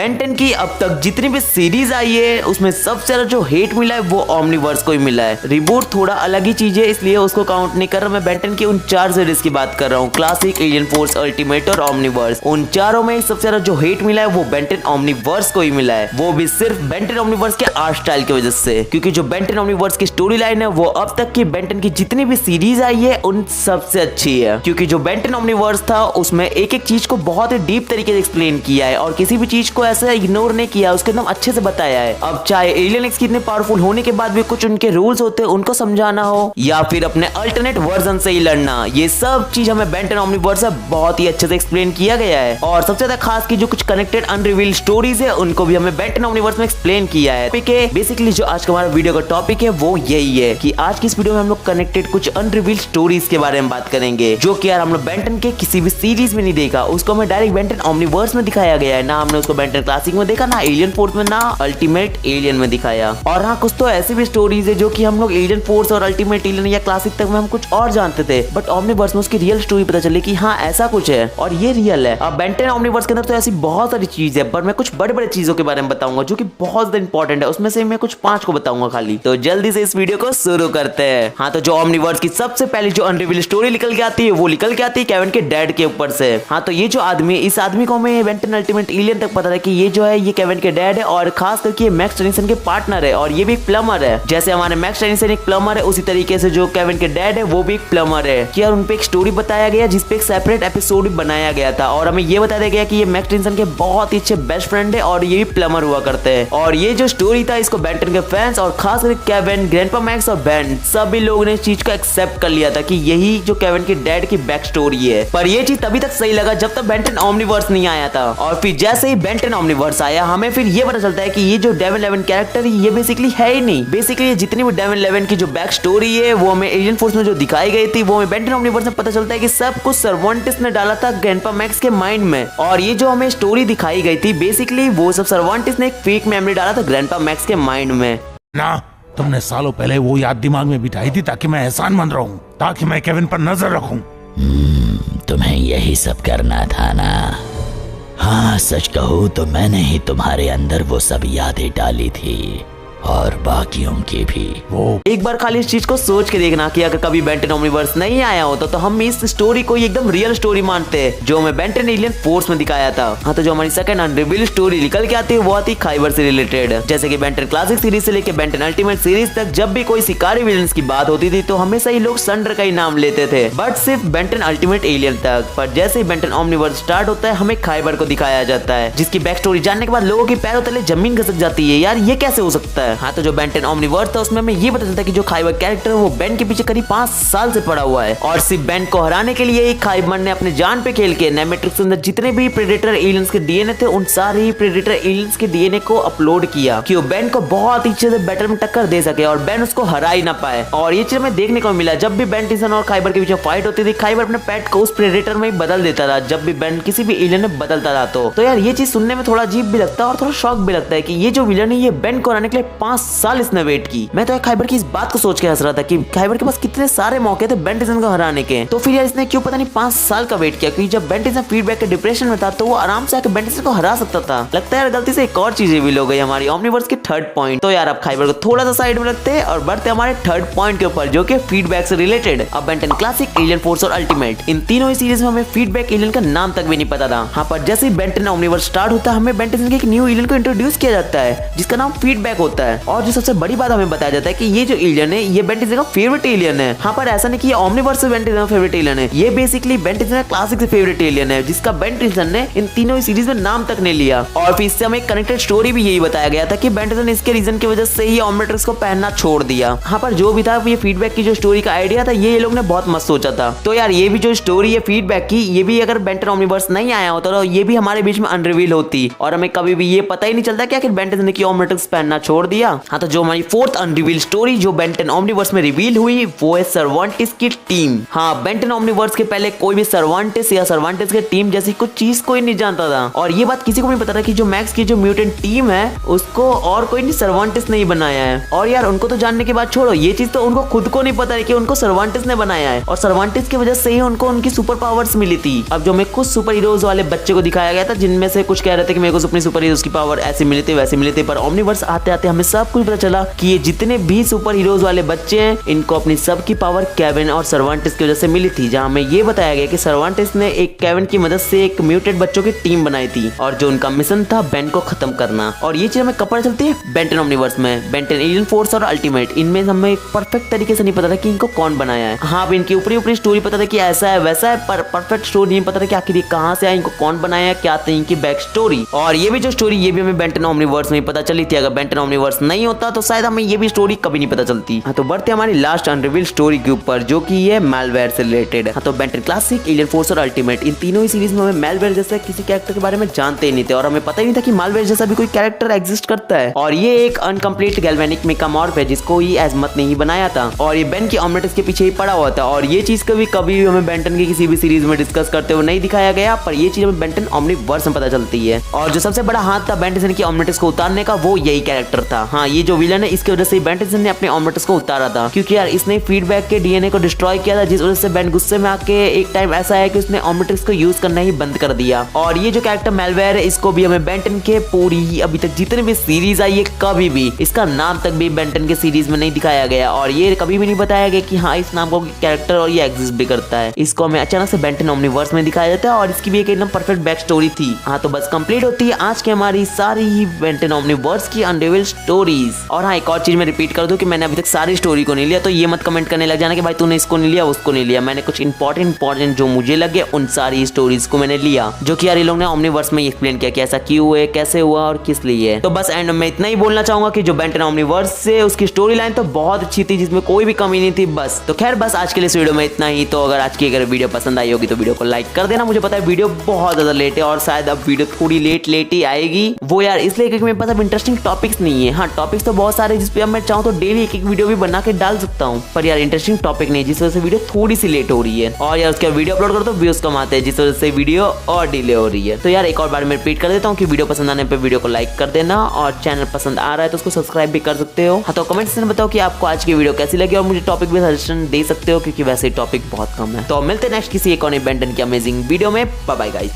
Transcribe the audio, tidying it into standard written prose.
Ben 10 की अब तक जितनी भी सीरीज आई है उसमें सबसे ज्यादा जो हेट मिला है वो ओमनीवर्स को ही मिला है। रिबूट थोड़ा अलग ही चीज है इसलिए उसको काउंट नहीं कर रहा। मैं बेन 10 की उन 4 सीरीज की बात कर रहा हूँ, क्लासिक, एलियन फोर्स, अल्टीमेट और ओमनीवर्स। उन चारों में सबसे ज्यादा जो हेट मिला है वो बेन 10 ओमनीवर्स को ही मिला है, वो भी सिर्फ बेन 10 ओमनीवर्स के आर्ट स्टाइल की वजह से। क्योंकि जो बेन 10 ओमनीवर्स की स्टोरी लाइन है वो अब तक की बेन 10 की जितनी भी सीरीज आई है उन सबसे अच्छी है। क्योंकि जो बेन 10 ओमनीवर्स था उसमें एक एक चीज को बहुत ही डीप तरीके से एक्सप्लेन किया है और किसी भी चीज को ऐसा इग्नोर नहीं किया, उसके एकदम अच्छे से बताया है। अब चाहे एलियन एक्स कितने पावरफुल होने के बाद भी कुछ उनके रूल्स होते हैं उनको समझाना हो या फिर अपने अल्टरनेट वर्जन से ही लड़ना, ये सब चीज हमें बेन 10 ओमनीवर्स से बहुत ही अच्छे से एक्सप्लेन किया गया है। और सबसे ज्यादा खास की जो कुछ कनेक्टेड अनरिवील्ड स्टोरीज है उनको भी हमें बेन 10 ओमनीवर्स में एक्सप्लेन किया है। बेसिकली जो आज का हमारा वीडियो का टॉपिक है वो यही है कि आज की इस वीडियो में हम लोग कनेक्टेड कुछ अनरिवील्ड स्टोरीज के बारे में बात करेंगे जो कि यार हम लोग बेन 10 के किसी भी सीरीज में नहीं देखा, उसको हमें डायरेक्ट बेन 10 ओमनीवर्स में दिखाया गया है। ना हमने उसको बेन 10 क्लासिक में देखा, ना एलियन फोर्स में, ना अल्टीमेट एलियन में दिखाया। और हाँ, कुछ तो ऐसी भी स्टोरीज है जो कि हम लोग एलियन फोर्स और अल्टीमेट एलियन या क्लासिक तक में हम कुछ और जानते थे, बट ओमनीवर्स में उसकी रियल स्टोरी पता चले कि हाँ ऐसा कुछ है और ये रियल है। अब बेन 10 ओमनीवर्स के अंदर तो ऐसी बहुत सारी चीज है, पर मैं कुछ बड़े बड़े चीजों के बारे में बताऊंगा जो कि बहुत ज्यादा इंपॉर्टेंट है। उसमें से मैं कुछ 5 को बताऊंगा खाली। तो जल्दी से इस वीडियो को शुरू करते हैं। हाँ, तो जो ओमनीवर्स की सबसे पहली जो अनरिवील स्टोरी निकल के आती है वो निकल के आती है केविन के डैड के ऊपर से। हाँ, तो ये जो आदमी, इस आदमी को हमें बेन 10 अल्टीमेट एलियन तक पता था कि ये जो है ये केविन के डैड है और खास करके मैक्स टेनिसन के पार्टनर है और ये भी एक प्लम्बर है। जैसे हमारे मैक्स टेनिसन एक प्लम्बर है उसी तरीके से जो केविन के डैड है वो भी एक प्लम्बर है। कि यार उन पे एक स्टोरी बताया गया जिसपे एक सेपरेट एपिसोड भी बनाया गया था और हमें ये बताया गया कि ये मैक्स टेनिसन के बहुत ही अच्छे बेस्ट फ्रेंड है और ये भी प्लम्बर हुआ करते हैं। और ये जो स्टोरी था इसको बेन 10 के फैंस और खास करके केविन, ग्रैंडपा मैक्स और बेन सभी लोगों ने इस चीज को एक्सेप्ट कर लिया था कि यही जो केविन के डैड की बैक स्टोरी है। पर ये चीज तभी तक सही लगा जब तक बेन 10 ओमनीवर्स नहीं आया था। और फिर जैसे ही बेन 10 ओमनीवर्स आया हमें फिर ये पता चलता है कि ये जो डेविल 11 कैरेक्टर ये बेसिकली है ही नहीं। बेसिकली ये जितनी भी डेविल 11 की जो बैक स्टोरी है वो हमें एलियन फोर्स में जो दिखाई गई थी वो हमें बेन 10 ओमनीवर्स में पता चलता है कि सब कुछ सर्वांटिस ने डाला था ग्रैंडपा मैक्स के माइंड में। और ये जो हमें स्टोरी दिखाई गई थी बेसिकली वो सब सर्वांटिस ने एक फेक मेमोरी डाला था ग्रैंडपा मैक्स के माइंड में। ना, तुमने सालों पहले वो याद दिमाग में बिठाई थी ताकि मैं एहसान मंद रहूं, ताकि मैं केविन पर नजर रखूं। तुम्हें यही सब करना था ना? हाँ, सच कहूँ तो मैंने ही तुम्हारे अंदर वो सब यादें डाली थी और बाकियों की भी। वो एक बार खाली इस चीज को सोच के देखना कि अगर कभी बेन 10 ओमनीवर्स नहीं आया होता तो हम इस स्टोरी को एकदम रियल स्टोरी मानते हैं जो हमें बेन 10 एलियन फोर्स में दिखाया था। हाँ, तो जो हमारी सेकंड अनरिवील्ड स्टोरी निकल के आती है वो आती खाइबर से रिलेटेड। जैसे कि बेन 10 क्लासिक सीरीज से लेके बेन 10 अल्टीमेट सीरीज तक जब भी कोई शिकारी विलन्स की बात होती थी तो हमेशा ही लोग संडर का ही नाम लेते थे, बट सिर्फ बेन 10 अल्टीमेट एलियन तक। पर जैसे ही बेन 10 ओमनीवर्स स्टार्ट होता है हमें खाइबर को दिखाया जाता है जिसकी बैक स्टोरी जानने के बाद लोगों के पैरों तले जमीन खिसक जाती है, यार ये कैसे हो सकता है। हाँ, तो जो बेन 10 ओमनीवर्स था उसमें हमें ये पता चलता है कि जो खाइबर कैरेक्टर है वो बेन के पीछे करीब 5 साल से पड़ा हुआ है और सिर्फ बेन को हराने के लिए खाइबर ने अपने जान पे खेल के नेमेट्रिक्स के अंदर जितने भी प्रेडेटर एलियंस के डीएनए थे उन सारे ही प्रेडेटर एलियंस के डीएनए को अपलोड किया कि वो बेन को बहुत अच्छे से बैटल में टक्कर दे सके और बेन उसको हरा ही ना पाए। और ये चीज हमें देखने को मिला जब भी बेन टेनिसन और खाइबर के बीच फाइट होती थी खाइबर अपने पेट को उस प्रेडेटर में बदल देता था जब भी बेन किसी भी एलियन में बदलता था। तो यार ये चीज सुनने में थोड़ा अजीब भी लगता है और थोड़ा शॉक भी लगता है कि ये जो विलन है ये बेन को हराने के लिए 5 साल इसने वेट की। मैं तो खाइबर की इस बात को सोच के हंस रहा था कि खाइबर के पास कितने सारे मौके थे बेन टेनिसन को हराने के, तो फिर यार इसने क्यों पता नहीं 5 साल का वेट किया। क्योंकि जब बेन टेनिसन फीडबैक के डिप्रेशन में था तो वो आराम से आकर बेन टेनिसन को हरा सकता था। लगता है यार गलती से एक और चीज रिवील हो गई हमारी ओमनीवर्स की थर्ड पॉइंट। तो यार अब खाइबर को थोड़ा सा साइड में रखते हैं और बढ़ते हमारे थर्ड पॉइंट के ऊपर जो कि फीडबैक से रिलेटेड। अब बेन 10 क्लासिक, एलियन फोर्स और अल्टीमेट इन तीनों ही सीरीज में हमें फीडबैक एलियन का नाम तक भी नहीं पता था। हाँ, पर जैसे ही बेन 10 ओमनीवर्स स्टार्ट होता है हमें बेन टेनिसन के एक न्यू एलियन को इंट्रोड्यूस किया जाता है जिसका नाम फीडबैक होता है। और जो सबसे बड़ी बात हमें बताया जाता है कि ये जो एलियन है ये बेन टेनिसन का फेवरेट एलियन है। हाँ, पर ऐसा नहीं कि ओमनीवर्स से बेन टेनिसन का फेवरेट एलियन है, ये बेसिकली बेन टेनिसन का क्लासिक से फेवरेट एलियन है जिसका बेन टेनिसन ने इन तीनों ही सीरीज में नाम तक नहीं लिया। और फिर इससे हमें कनेक्टेड स्टोरी भी यही बताया गया था कि बेन टेनिसन इसके रीजन की वजह से ही ओमनीट्रिक्स को पहनना छोड़ दिया। हाँ, पर जो भी था ये फीडबैक की जो स्टोरी का आइडिया था ये लोग ने बहुत मस्त सोचा था। तो यार ये भी जो स्टोरी है फीडबैक की ये भी अगर बेन 10 ओमनीवर्स नहीं आया होता तो ये भी हमारे बीच में अनरिवील होती और हमें कभी भी ये पता ही नहीं चलता कि आखिर बेन टेनिसन ने क्यों ओमनीट्रिक्स पहनना छोड़ दिया दिया। हाँ तो जो हमारी फोर्थ अनरिवील स्टोरी जो बेन 10 ओमनीवर्स में रिवील हुई वो है सर्वांटिस की टीम। हाँ, बेन 10 ओमनीवर्स के पहले कोई भी सर्वांटिस या सर्वांटिस के टीम जैसी कुछ चीज कोई नहीं जानता था, और ये बात किसी को नहीं पता था कि जो मैक्स की जो म्यूटेंट टीम है उसको और कोई नहीं सर्वांटिस नहीं बनाया है। और यार उनको तो जानने के बाद छोड़ो, ये चीज तो उनको खुद को नहीं पता है कि उनको सर्वांटिस ने बनाया है, और सर्वांटिस की वजह से ही उनको उनकी सुपर पावर्स मिली थी। अब जो मैं कुछ सुपर हीरोज वाले बच्चे को दिखाया गया था जिनमें से कुछ कह रहे थे कि मेरे को अपनी सुपर हीरोज की पावर ऐसे मिली थी वैसे मिली थी, पर ओमनीवर्स आते आते हमें सब कुछ पता चला कि ये जितने भी सुपर हीरोज वाले बच्चे हैं इनको अपनी सबकी पावर केविन और सर्वांटिस की वजह से मिली थी, जहां हमें ये बताया गया कि सर्वांटिस ने एक केविन की मदद से एक म्यूटेड बच्चों की टीम बनाई थी और जो उनका मिशन था बेन को खत्म करना। और ये चीज हमें कब पता चलती है? बेन 10 ओमनीवर्स में। बेन 10 एलियन फोर्स और अल्टीमेट, इनमें हमें परफेक्ट तरीके से नहीं पता था कि इनको कौन बनाया है। हाँ, अब इनकी ऊपरी स्टोरी पता था कि ऐसा है वैसा है, पर परफेक्ट स्टोरी नहीं पता था कि आखिर ये कहां से आए, इनको कौन बनाया, क्या था इनकी बैक स्टोरी। और ये भी जो स्टोरी ये भी हमें बेन 10 ओमनीवर्स में पता चली थी। अगर बेन 10 ओमनीवर्स नहीं होता तो शायद हमें ये भी स्टोरी कभी नहीं पता चलती। हाँ तो बढ़ते हमारी लास्ट अनरिवील स्टोरी के ऊपर जो कि ये मैलवेयर से रिलेटेड है। हाँ तो बेन 10 क्लासिक, एलियन फोर्स और अल्टीमेट, इन तीनों ही सीरीज में हमें मैलवेयर जैसे किसी कैरेक्टर के बारे में जानते ही नहीं थे, और हमें पता ही नहीं था कि मैलवेयर जैसा भी कोई कैरेक्टर एग्जिस्ट करता है। और ये एक अनकंप्लीट गैल्वेनिक मेकामॉर्फ है जिसको ये एजमत ने ही बनाया था, और ये बेन की ओमनीवर्स के पीछे ही पड़ा हुआ था। और ये चीज कभी भी हमें बेन 10 की किसी भी सीरीज में डिस्कस करते हुए नहीं दिखाया गया, पर ये चीज हमें बेन 10 ओमनीवर्स में पता चलती है। और जो सबसे बड़ा हाथ था बेन 10 की ओमनीवर्स को उतारने का वो यही कैरेक्टर था। हाँ, ये जो विलन है इसकी वजह से बेन 10 ने अपने ओमनीवर्स को उतारा था, क्योंकि यार इसने फीडबैक के डीएनए को डिस्ट्रॉय किया था, जिस वजह से बेन गुस्से में आके एक टाइम ऐसा है कि उसने ओमनीवर्स को यूज करना ही बंद कर दिया। और ये जो कैरेक्टर मैलवेयर है इसको भी हमें बेन 10 के पूरी अभी तक जितने भी सीरीज आई है कभी भी इसका नाम तक भी बेन 10 के सीरीज में नहीं दिखाया गया, और ये कभी भी नहीं बताया गया कि हाँ इस नाम का कैरेक्टर और ये एग्जिस्ट भी करता है। इसको हमें अचानक से बेन 10 ओमनीवर्स में दिखाया जाता है और इसकी भी एक एकदम परफेक्ट बैक स्टोरी थी। हाँ तो बस कंप्लीट होती है आज की हमारी सारी ही बेन 10 ओमनीवर्स की अनरिवील स्टोरीज। और हाँ, एक और चीज मैं रिपीट कर दूं कि मैंने अभी तक सारी स्टोरी को नहीं लिया, तो ये मत कमेंट करने लग जाना कि भाई तूने इसको नहीं लिया उसको नहीं लिया। मैंने कुछ इंपॉर्टेंट जो मुझे लगे उन सारी स्टोरीज को मैंने लिया, जो कि यार ये लोग ने ओमनीवर्स में एक्सप्लेन किया कि ऐसा क्यों है, कैसे हुआ और किस लिए। तो बस एंड में इतना ही बोलना चाहूंगा कि जो बेन 10 ओमनीवर्स से उसकी स्टोरी लाइन तो बहुत अच्छी थी जिसमें कोई भी कमी नहीं थी। बस तो खैर बस आज के लिए इस वीडियो में इतना ही। तो अगर आज की अगर वीडियो पसंद आई होगी तो वीडियो को लाइक कर देना। मुझे पता है वीडियो बहुत ज्यादा लेट है और शायद अब वीडियो थोड़ी लेट ही आएगी, वो यार इसलिए क्योंकि मेरे पास अब इंटरेस्टिंग टॉपिक्स नहीं है। हाँ, टॉपिक्स तो बहुत सारे जिसपे अब मैं चाहूँ तो डेली एक वीडियो भी बना के डाल सकता हूँ, पर यार इंटरेस्टिंग टॉपिक नहीं, जिस वजह से वीडियो थोड़ी सी लेट हो रही है। और यार उसके वीडियो अपलोड करो तो व्यूज कम आते हैं, जिस वजह से वीडियो और डिले हो रही है। तो यार एक और बार मैं रिपीट कर देता हूँ कि वीडियो पसंद आने पर वीडियो को लाइक कर देना, और चैनल पसंद आ रहा है तो उसको सब्सक्राइब भी कर सकते हो। हाँ तो कमेंट सेक्शन में बताओ कि आपको आज की वीडियो कैसी लगी, और मुझे टॉपिक भी सजेशन दे सकते हो क्योंकि वैसे टॉपिक बहुत कम है। तो मिलते हैं नेक्स्ट किसी एक और बेन 10 की अमेजिंग वीडियो में। Bye bye guys.